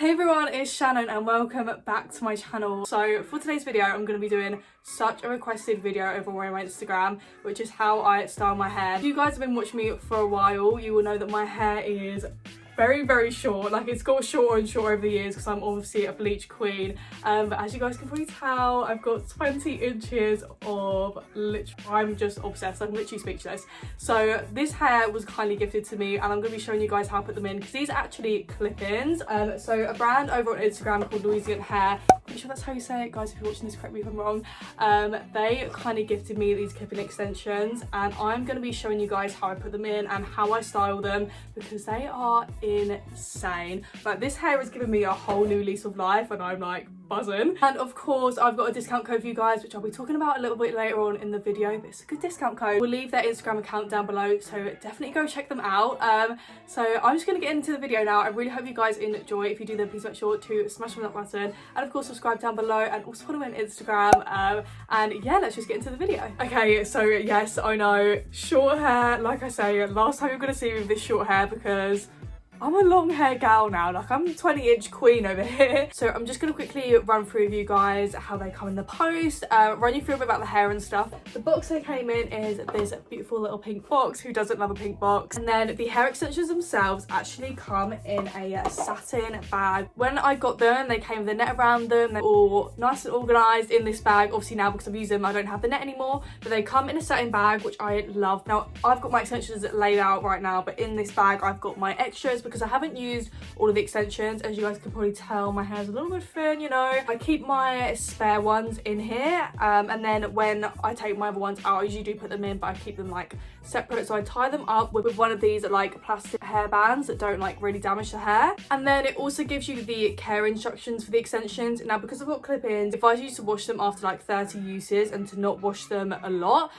Hey everyone, it's Shannon and welcome back to my channel. So for today's video, I'm going to be doing such a requested video over on my Instagram, which is how I style my hair. If you guys have been watching me for a while, you will know that my hair is very short. Like, it's got shorter and shorter over the years because I'm obviously a bleach queen, but as you guys can probably tell, I've got 20 inches of I'm just obsessed. I'm literally speechless. So this hair was kindly gifted to me and I'm going to be showing you guys how I put them in because these are actually clip-ins. So a brand over on Instagram called Luisant hair, I'm pretty sure that's how you say it, guys. If you're watching this, correct me if I'm wrong. They kindly gifted me these clip-in extensions and I'm going to be showing you guys how I put them in and how I style them because they are insane. Like, this hair has given me a whole new lease of life and I'm like buzzing. And of course I've got a discount code for you guys, which I'll be talking about a little bit later on in the video, but it's a good discount code. We'll leave their Instagram account down below, so definitely go check them out. So I'm just going to get into the video now. I really hope you guys enjoy. If you do, then please make sure to smash on that button and of course subscribe down below and also follow me on Instagram. And yeah, let's just get into the video. Okay, so yes, I know, short hair, like I say, last time you're going to see me with this short hair because I'm a long hair gal now, like I'm 20-inch queen over here. So I'm just going to quickly run through with you guys how they come in the post, run you through a bit about the hair and stuff. The box they came in is this beautiful little pink box. Who doesn't love a pink box? And then the hair extensions themselves actually come in a satin bag. When I got them, they came with a net around them. They're all nice and organised in this bag. Obviously now, because I've used them, I don't have the net anymore, but they come in a satin bag, which I love. Now I've got my extensions laid out right now, but in this bag I've got my extras because I haven't used all of the extensions. As you guys can probably tell, my hair's a little bit thin, you know. I keep my spare ones in here, and then when I take my other ones out, I usually do put them in, but I keep them like separate. So I tie them up with one of these like plastic hair bands that don't like really damage the hair. And then it also gives you the care instructions for the extensions. Now, because I've got clip-ins, it advises you to wash them after like 30 uses and to not wash them a lot.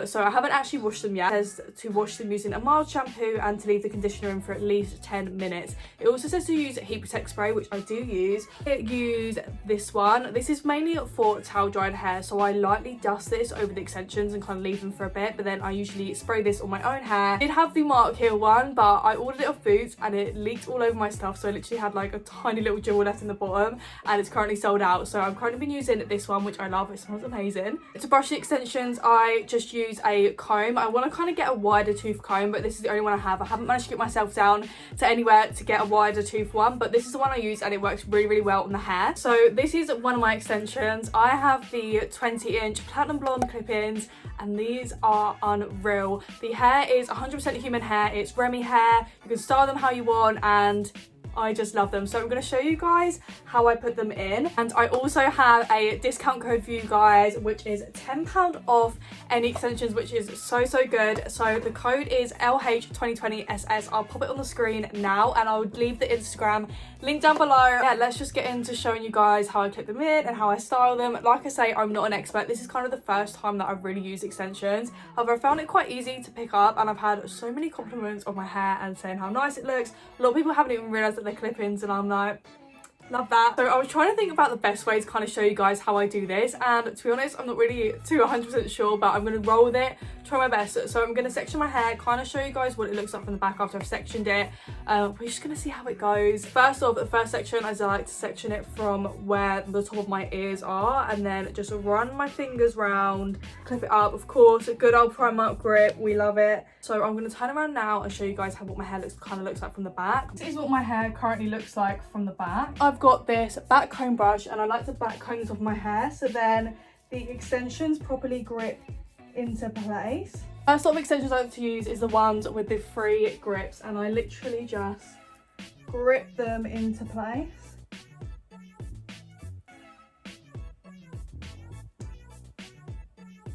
So I haven't actually washed them yet. It says to wash them using a mild shampoo and to leave the conditioner in for at least 10 minutes. It also says to use heat protect spray, which I do use. I use this one. This is mainly for towel dried hair, so I lightly dust this over the extensions and kind of leave them for a bit, but then I usually spray this on my own hair. I did have the Mark Hill one, but I ordered it off Boots and it leaked all over my stuff, so I literally had like a tiny little jewel left in the bottom and it's currently sold out. So I've currently been using this one, which I love. It smells amazing. To brush the extensions, I just use a comb. I want to kind of get a wider tooth comb, but this is the only one I have. I haven't managed to get myself down to anywhere to get a wider tooth one, but this is the one I use and it works really well on the hair. So this is one of my extensions. I have the 20-inch platinum blonde clip-ins and these are unreal. The hair is 100% human hair. It's Remy hair. You can style them how you want and I just love them. So I'm going to show you guys how I put them in, and I also have a discount code for you guys, which is £10 off any extensions, which is so good. So the code is LH2020SS. I'll pop it on the screen now and I'll leave the Instagram link down below. Yeah, let's just get into showing you guys how I clip them in and how I style them. Like I say, I'm not an expert. This is kind of the first time that I've really used extensions. However, I found it quite easy to pick up and I've had so many compliments on my hair and saying how nice it looks. A lot of people haven't even realised that they're clip-ins and I'm like, love that. So I was trying to think about the best way to kind of show you guys how I do this, and to be honest, I'm not really too 100% sure, but I'm going to roll with it, try my best. So I'm going to section my hair, kind of show you guys what it looks like from the back after I've sectioned it. We're just going to see how it goes. First off, the first section is I like to section it from where the top of my ears are and then just run my fingers round, clip it up. Of course, a good old Primark grip, we love it. So I'm going to turn around now and show you guys what my hair looks like from the back. This is what my hair currently looks like from the back. I've got this back comb brush and I like to back comb the top of my hair so then the extensions properly grip into place. First lot of extensions I like to use is the ones with the 3 grips, and I literally just grip them into place.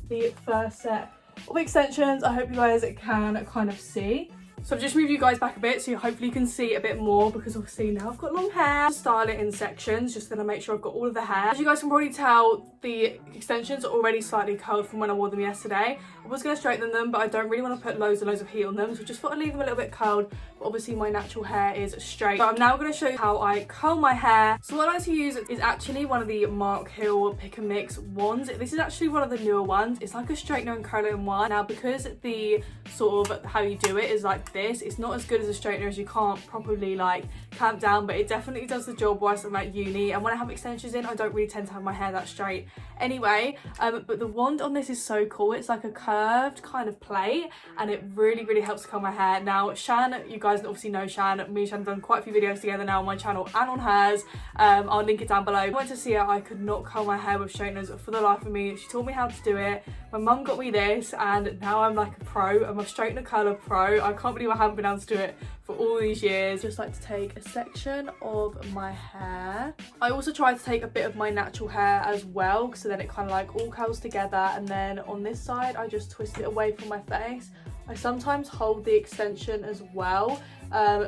The first set of extensions, I hope you guys can kind of see. So I've just moved you guys back a bit so hopefully you can see a bit more, because obviously now I've got long hair. Style it in sections just then I make sure I've got all of the hair. As you guys can probably tell, the extensions are already slightly curled from when I wore them yesterday. I was going to straighten them, but I don't really want to put loads and loads of heat on them, so just thought I'd leave them a little bit curled but obviously my natural hair is straight. So I'm now going to show you how I curl my hair. So what I like to use is actually one of the Mark Hill Pick and Mix wands. This is actually one of the newer ones. It's like a straightener and curler in one. Now because the sort of how you do it is like this, it's not as good as a straightener, as you can't properly like clamp down, but it definitely does the job whilst I'm at uni. And when I have extensions in, I don't really tend to have my hair that straight anyway. But the wand on this is so cool. It's like a curved kind of plate, and it really helps to curl my hair. Now Shan, you guys obviously know Shan. Me and Shan have done quite a few videos together now on my channel and on hers. I'll link it down below. If you want to see it, I could not curl my hair with straighteners for the life of me. She taught me how to do it. My mum got me this, and now I'm like a pro. I'm a straightener curler pro. I can't believe I haven't been able to do it for all these years. Just like to take a section of my hair. I also try to take a bit of my natural hair as well, so then it kind of like all curls together, and then on this side I just twist it away from my face. I sometimes hold the extension as well,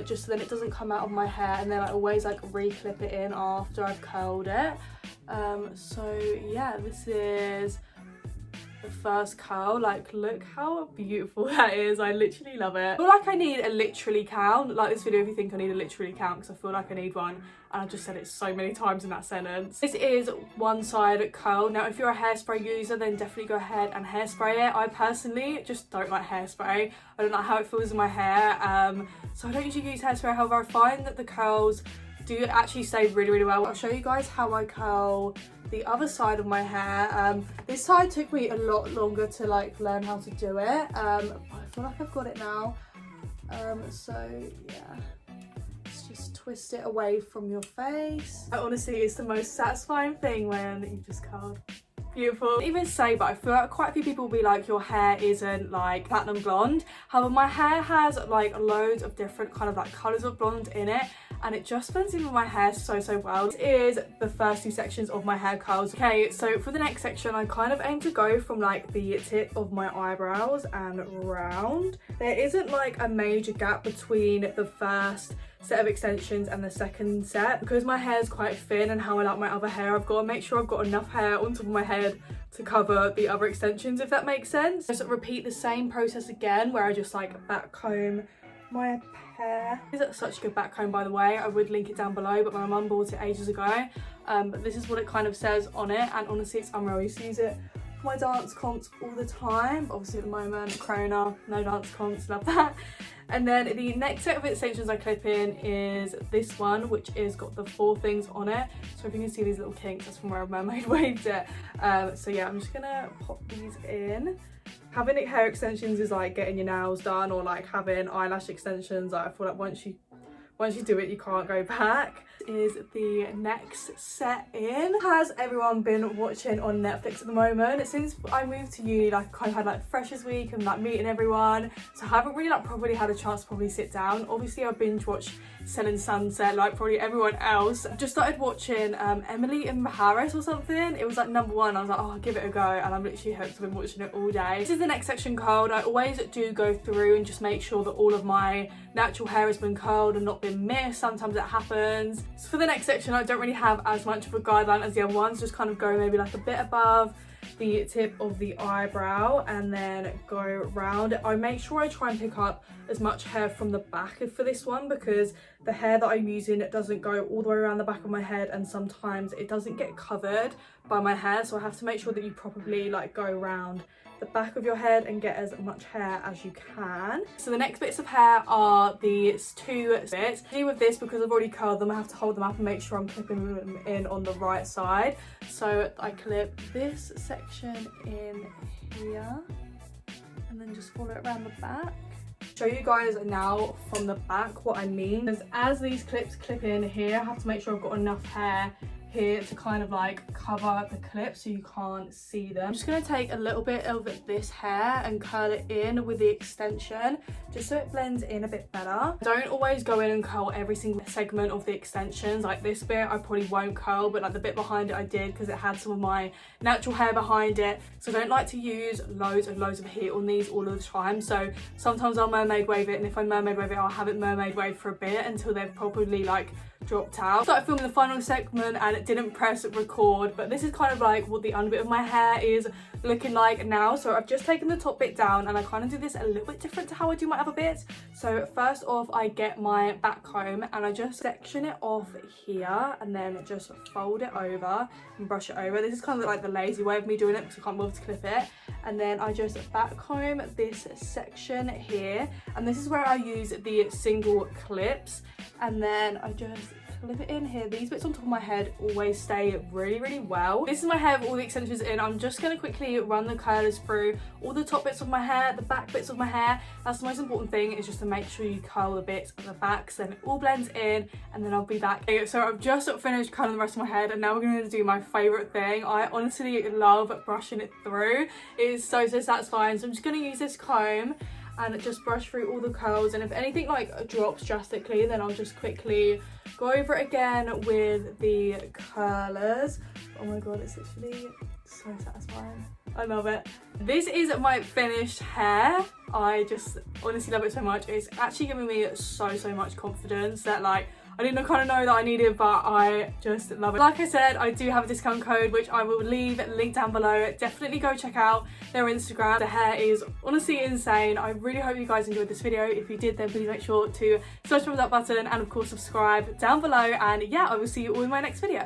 just so then it doesn't come out of my hair, and then I always like re-clip it in after I've curled it. So yeah, this is the first curl. Like, look how beautiful that is. I literally love it. I feel like I need a literally count. Like this video if you think I need a literally count, because I feel like I need one, and I've just said it so many times in that sentence. This is one side curl. Now if you're a hairspray user, then definitely go ahead and hairspray it. I personally just don't like hairspray. I don't like how it feels in my hair, so I don't usually use hairspray. However, I find that the curls do actually stay really well. I'll show you guys how I curl the other side of my hair. This side took me a lot longer to like learn how to do it, but I feel like I've got it now. So yeah, let's just twist it away from your face. Honestly, it's the most satisfying thing when you just curl. Beautiful. I even say, but I feel like quite a few people will be like, your hair isn't like platinum blonde. However, my hair has like loads of different kind of like colours of blonde in it, and it just blends in with my hair so well. This is the first two sections of my hair curls. Okay, so for the next section, I kind of aim to go from like the tip of my eyebrows and round. There isn't like a major gap between the first set of extensions and the second set. Because my hair is quite thin and how I like my other hair, I've got to make sure I've got enough hair on top of my head to cover the other extensions, if that makes sense. Just repeat the same process again, where I just like back comb my hair. This is such a good back comb, by the way. I would link it down below, but my mum bought it ages ago. But this is what it kind of says on it, and honestly it's unreal. I used to use it for my dance comps all the time, but obviously at the moment corona, no dance comps, love that. And then the next set of extensions I clip in is this one, which is got the 4 things on it. So if you can see these little kinks, that's from where I've mermaid waved it. So yeah, I'm just gonna pop these in. Having hair extensions is like getting your nails done, or like having eyelash extensions. Like, I feel like once you do it, you can't go back. Is the next set in. Has everyone been watching on Netflix at the moment? Since I moved to uni, like I kind of had like Freshers Week and like meeting everyone, so I haven't really like probably had a chance to probably sit down. Obviously I binge watched Selling Sunset like probably everyone else. I've just started watching Emily in Paris or something. It was like #1. I was like, oh, I'll give it a go, and I'm literally hooked. I've been watching it all day. This is the next section curled. I always do go through and just make sure that all of my natural hair has been curled and not been missed. Sometimes it happens. So for the next section, I don't really have as much of a guideline as the other ones. Just kind of go maybe like a bit above the tip of the eyebrow and then go round. I make sure I try and pick up as much hair from the back for this one, because the hair that I'm using, it doesn't go all the way around the back of my head, and sometimes it doesn't get covered by my hair, so I have to make sure that you properly like go around the back of your head and get as much hair as you can. So the next bits of hair are these 2 bits. To do with this, because I've already curled them, I have to hold them up and make sure I'm clipping them in on the right side. So I clip this section in here and then just follow it around the back. Show you guys now from the back what I mean, because as these clips clip in here, I have to make sure I've got enough hair here to kind of like cover the clip so you can't see them. I'm just going to take a little bit of this hair and curl it in with the extension just so it blends in a bit better. Don't always go in and curl every single segment of the extensions. Like this bit I probably won't curl, but like the bit behind it I did, because it had some of my natural hair behind it. So I don't like to use loads of heat on these all of the time. So sometimes I'll mermaid wave it, and if I mermaid wave it, I'll have it mermaid wave for a bit until they've probably like dropped out. Started filming the final segment and then didn't press record, but this is kind of like what the under bit of my hair is looking like now. So I've just taken the top bit down, and I kind of do this a little bit different to how I do my other bits. So first off, I get my back comb and I just section it off here and then just fold it over and brush it over. This is kind of like the lazy way of me doing it because I can't bother to clip it. And then I just back comb this section here, and this is where I use the single clips, and then I just clip it in here. These bits on top of my head always stay really well. This is my hair with all the extensions in. I'm just going to quickly run the curlers through all the top bits of my hair, the back bits of my hair. That's the most important thing, is just to make sure you curl the bits at the back so then it all blends in, and then I'll be back. Okay, so I've just finished curling the rest of my head, and now we're going to do my favourite thing. I honestly love brushing it through. It is so satisfying. So I'm just going to use this comb and just brush through all the curls, and if anything like drops drastically, then I'll just quickly go over it again with the curlers. Oh my god, it's literally so satisfying. I love it. This is my finished hair. I just honestly love it so much. It's actually giving me so much confidence that like I didn't kind of know that I needed, but I just love it. Like I said, I do have a discount code, which I will leave linked down below. Definitely go check out their Instagram. The hair is honestly insane. I really hope you guys enjoyed this video. If you did, then please make sure to smash the thumbs up button and of course subscribe down below. And yeah, I will see you all in my next video.